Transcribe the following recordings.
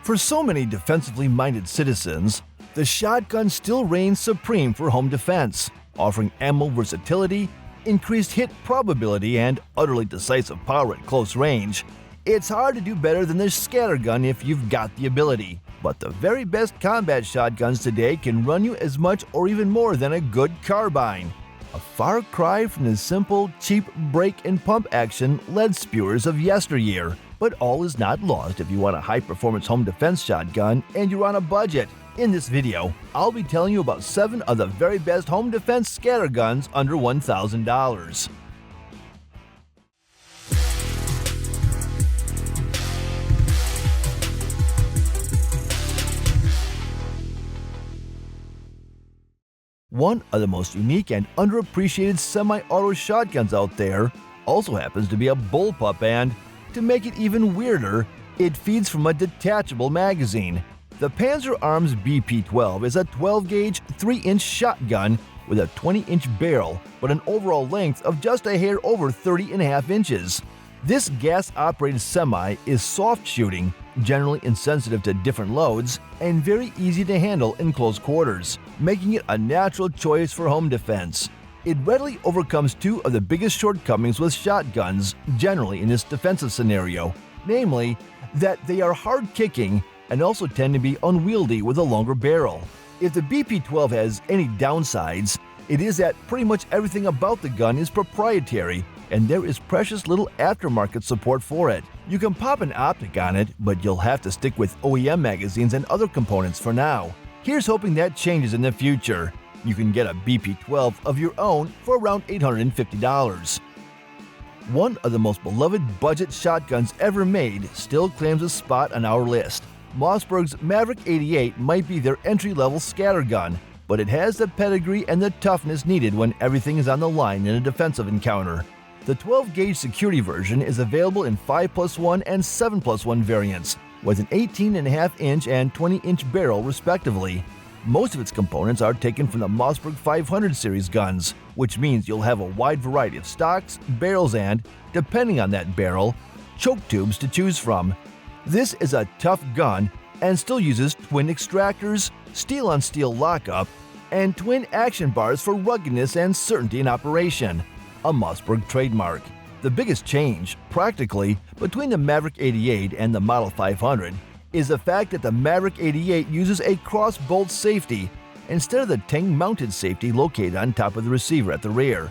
For so many defensively minded citizens, the shotgun still reigns supreme for home defense, offering ammo versatility, increased hit probability, and utterly decisive power at close range. It's hard to do better than the scattergun if you've got the ability. But the very best combat shotguns today can run you as much or even more than a good carbine. A far cry from the simple, cheap break and pump action lead spewers of yesteryear. But all is not lost if you want a high-performance home defense shotgun and you're on a budget. In this video, I'll be telling you about 7 of the very best home defense scatterguns under $1,000. One of the most unique and underappreciated semi-auto shotguns out there also happens to be a bullpup, and to make it even weirder, it feeds from a detachable magazine. The Panzer Arms BP-12 is a 12-gauge, 3-inch shotgun with a 20-inch barrel, but an overall length of just a hair over 30.5 inches. This gas-operated semi is soft-shooting, generally insensitive to different loads, and very easy to handle in close quarters, making it a natural choice for home defense. It readily overcomes 2 of the biggest shortcomings with shotguns generally in this defensive scenario, namely that they are hard-kicking and also tend to be unwieldy with a longer barrel. If the BP-12 has any downsides, it is that pretty much everything about the gun is proprietary, and there is precious little aftermarket support for it. You can pop an optic on it, but you'll have to stick with OEM magazines and other components for now. Here's hoping that changes in the future. You can get a BP-12 of your own for around $850. One of the most beloved budget shotguns ever made still claims a spot on our list. Mossberg's Maverick 88 might be their entry-level scattergun, but it has the pedigree and the toughness needed when everything is on the line in a defensive encounter. The 12-gauge security version is available in 5+1 and 7+1 variants, with an 18.5-inch and 20-inch barrel respectively. Most of its components are taken from the Mossberg 500 series guns, which means you'll have a wide variety of stocks, barrels, and, depending on that barrel, choke tubes to choose from. This is a tough gun and still uses twin extractors, steel-on-steel lockup, and twin action bars for ruggedness and certainty in operation. A Mossberg trademark. The biggest change, practically, between the Maverick 88 and the Model 500 is the fact that the Maverick 88 uses a cross-bolt safety instead of the tang-mounted safety located on top of the receiver at the rear.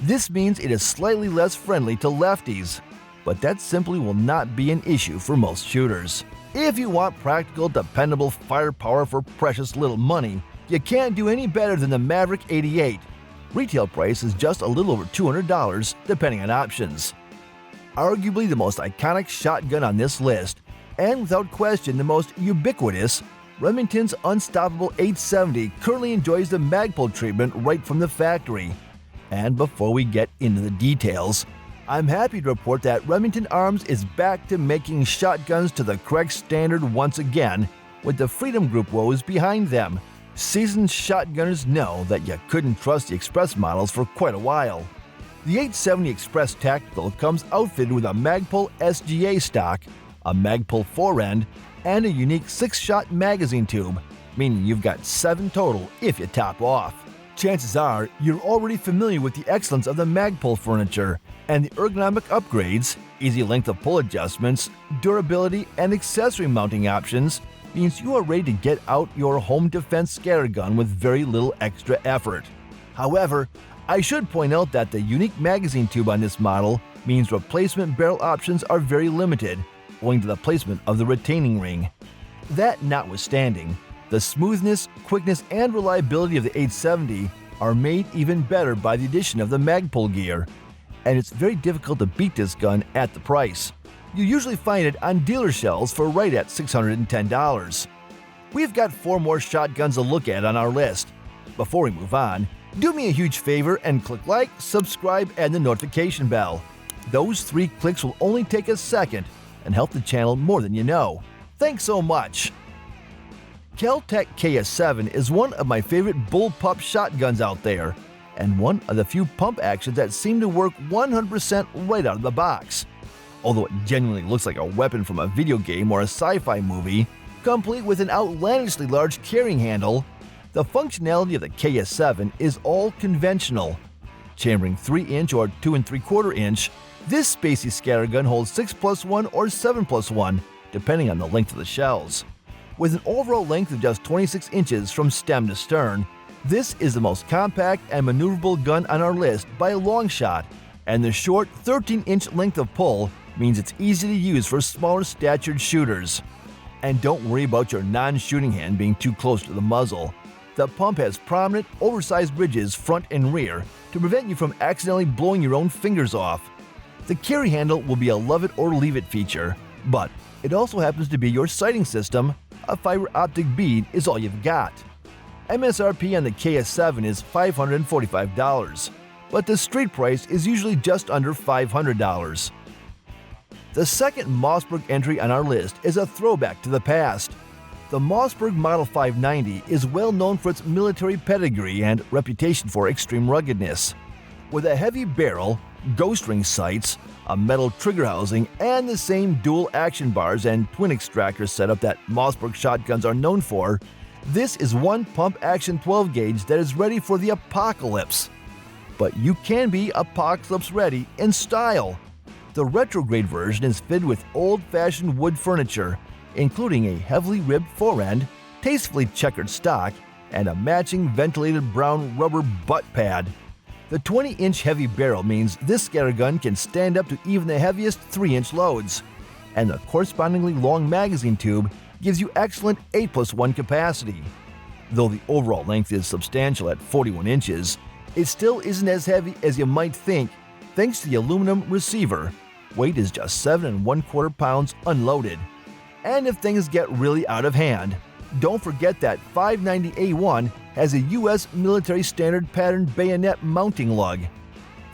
This means it is slightly less friendly to lefties, but that simply will not be an issue for most shooters. If you want practical, dependable firepower for precious little money, you can't do any better than the Maverick 88. Retail price is just a little over $200, depending on options. Arguably the most iconic shotgun on this list, and without question the most ubiquitous, Remington's unstoppable 870 currently enjoys the Magpul treatment right from the factory. And before we get into the details, I'm happy to report that Remington Arms is back to making shotguns to the correct standard once again, with the Freedom Group woes behind them. Seasoned shotgunners know that you couldn't trust the Express models for quite a while. The 870 Express Tactical comes outfitted with a Magpul SGA stock, a Magpul forend, and a unique 6-shot magazine tube, meaning you've got 7 total if you top off. Chances are you're already familiar with the excellence of the Magpul furniture, and the ergonomic upgrades, easy length of pull adjustments, durability, and accessory mounting options means you are ready to get out your home defense scattergun with very little extra effort. However, I should point out that the unique magazine tube on this model means replacement barrel options are very limited, owing to the placement of the retaining ring. That notwithstanding, the smoothness, quickness, and reliability of the 870 are made even better by the addition of the Magpul gear, and it's very difficult to beat this gun at the price. You usually find it on dealer shelves for right at $610. We've got 4 more shotguns to look at on our list. Before we move on, do me a huge favor and click like, subscribe, and the notification bell. Those 3 clicks will only take a second and help the channel more than you know. Thanks so much! Keltech KS7 is one of my favorite bullpup shotguns out there, and one of the few pump actions that seem to work 100% right out of the box. Although it genuinely looks like a weapon from a video game or a sci-fi movie, Complete with an outlandishly large carrying handle, the functionality of the KS7 is all conventional. Chambering 3-inch or 2 3/4 inch, this spacey scattergun holds 6+1 or 7+1, depending on the length of the shells. With an overall length of just 26 inches from stem to stern, this is the most compact and maneuverable gun on our list by a long shot, and the short 13-inch length of pull means it's easy to use for smaller statured shooters. And don't worry about your non-shooting hand being too close to the muzzle. The pump has prominent, oversized ridges front and rear to prevent you from accidentally blowing your own fingers off. The carry handle will be a love it or leave it feature, but it also happens to be your sighting system. A fiber optic bead is all you've got. MSRP on the KS7 is $545, but the street price is usually just under $500. The second Mossberg entry on our list is a throwback to the past. The Mossberg Model 590 is well known for its military pedigree and reputation for extreme ruggedness. With a heavy barrel, ghost ring sights, a metal trigger housing, and the same dual action bars and twin extractor setup that Mossberg shotguns are known for, this is one pump-action 12-gauge that is ready for the apocalypse. But you can be apocalypse-ready in style. The retrograde version is fitted with old-fashioned wood furniture, including a heavily ribbed forend, tastefully checkered stock, and a matching ventilated brown rubber butt pad. The 20-inch heavy barrel means this scattergun can stand up to even the heaviest 3-inch loads, and the correspondingly long magazine tube gives you excellent 8+1 capacity. Though the overall length is substantial at 41 inches, it still isn't as heavy as you might think thanks to the aluminum receiver. Weight is just 7 1/4 pounds unloaded. And if things get really out of hand, don't forget that 590A1 has a U.S. military standard pattern bayonet mounting lug.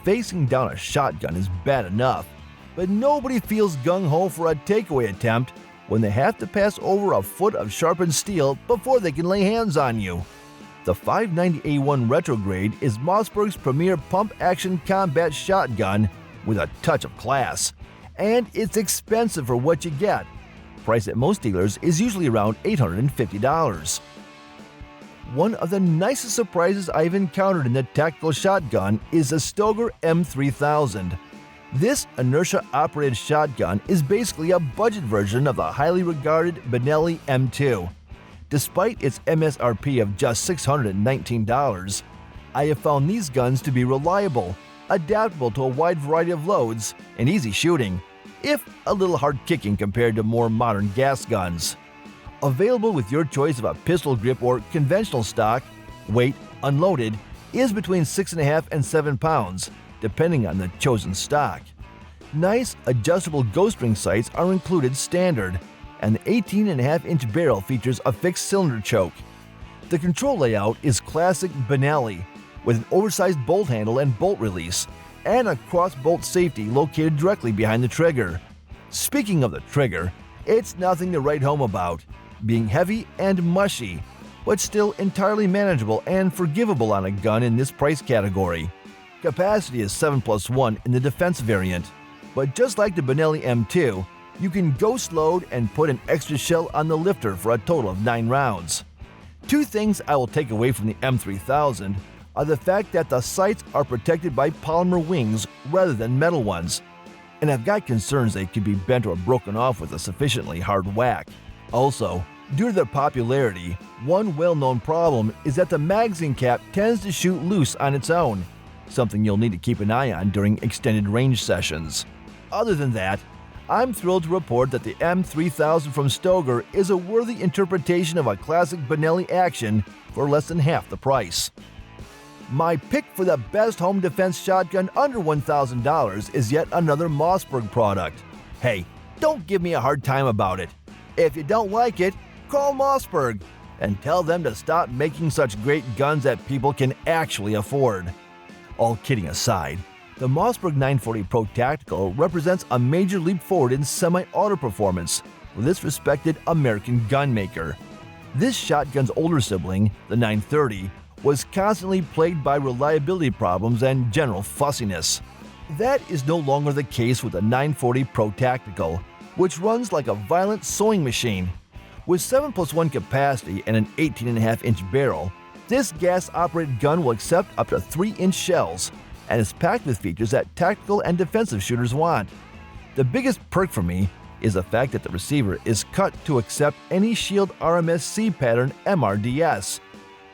Facing down a shotgun is bad enough, but nobody feels gung-ho for a takeaway attempt when they have to pass over a foot of sharpened steel before they can lay hands on you. The 590A1 Retrograde is Mossberg's premier pump-action combat shotgun with a touch of class, and it's expensive for what you get. Price at most dealers is usually around $850. One of the nicest surprises I've encountered in the tactical shotgun is the Stoger M3000. This inertia-operated shotgun is basically a budget version of the highly regarded Benelli M2. Despite its MSRP of just $619, I have found these guns to be reliable, adaptable to a wide variety of loads, and easy shooting, if a little hard kicking compared to more modern gas guns. Available with your choice of a pistol grip or conventional stock, weight, unloaded, is between 6.5 and 7 pounds, depending on the chosen stock. Nice adjustable ghost ring sights are included standard, and the 18.5-inch barrel features a fixed cylinder choke. The control layout is classic Benelli, with an oversized bolt handle and bolt release, and a cross-bolt safety located directly behind the trigger. Speaking of the trigger, it's nothing to write home about, being heavy and mushy, but still entirely manageable and forgivable on a gun in this price category. Capacity is 7+1 in the defense variant, but just like the Benelli M2, you can ghost load and put an extra shell on the lifter for a total of 9 rounds. Two things I will take away from the M3000 are the fact that the sights are protected by polymer wings rather than metal ones, and I've got concerns they could be bent or broken off with a sufficiently hard whack. Also, due to their popularity, one well-known problem is that the magazine cap tends to shoot loose on its own, something you'll need to keep an eye on during extended range sessions. Other than that, I'm thrilled to report that the M3000 from Stoger is a worthy interpretation of a classic Benelli action for less than half the price. My pick for the best home defense shotgun under $1,000 is yet another Mossberg product. Hey, don't give me a hard time about it. If you don't like it, call Mossberg and tell them to stop making such great guns that people can actually afford. All kidding aside, the Mossberg 940 Pro Tactical represents a major leap forward in semi-auto performance with this respected American gunmaker. This shotgun's older sibling, the 930, was constantly plagued by reliability problems and general fussiness. That is no longer the case with the 940 Pro Tactical, which runs like a violent sewing machine. With 7+1 capacity and an 18.5-inch barrel, this gas-operated gun will accept up to 3-inch shells and is packed with features that tactical and defensive shooters want. The biggest perk for me is the fact that the receiver is cut to accept any Shield RMSC pattern MRDS.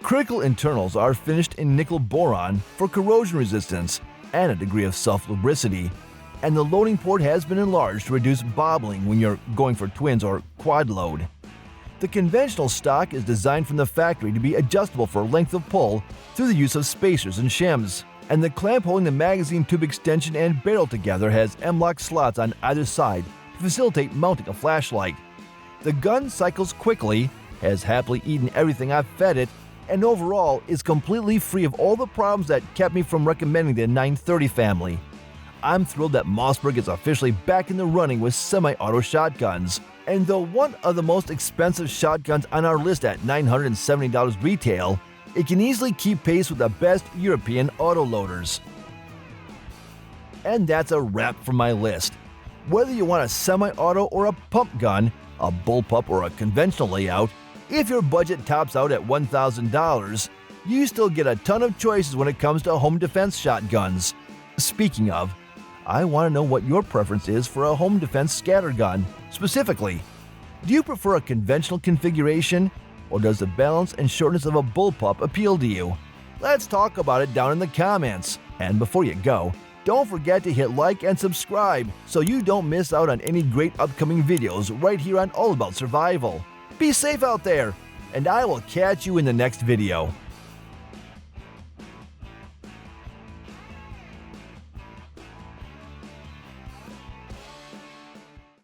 Critical internals are finished in nickel boron for corrosion resistance and a degree of self-lubricity, and the loading port has been enlarged to reduce bobbling when you're going for twins or quad load. The conventional stock is designed from the factory to be adjustable for length of pull through the use of spacers and shims, and the clamp holding the magazine tube extension and barrel together has M-lock slots on either side to facilitate mounting a flashlight. The gun cycles quickly, has happily eaten everything I've fed it, and overall is completely free of all the problems that kept me from recommending the 930 family. I'm thrilled that Mossberg is officially back in the running with semi-auto shotguns. And though one of the most expensive shotguns on our list at $970 retail, it can easily keep pace with the best European autoloaders. And that's a wrap for my list. Whether you want a semi-auto or a pump gun, a bullpup or a conventional layout, if your budget tops out at $1,000, you still get a ton of choices when it comes to home defense shotguns. Speaking of, I want to know what your preference is for a home defense scatter gun. Specifically, do you prefer a conventional configuration, or does the balance and shortness of a bullpup appeal to you? Let's talk about it down in the comments. And before you go, don't forget to hit like and subscribe so you don't miss out on any great upcoming videos right here on All About Survival. Be safe out there, and I will catch you in the next video.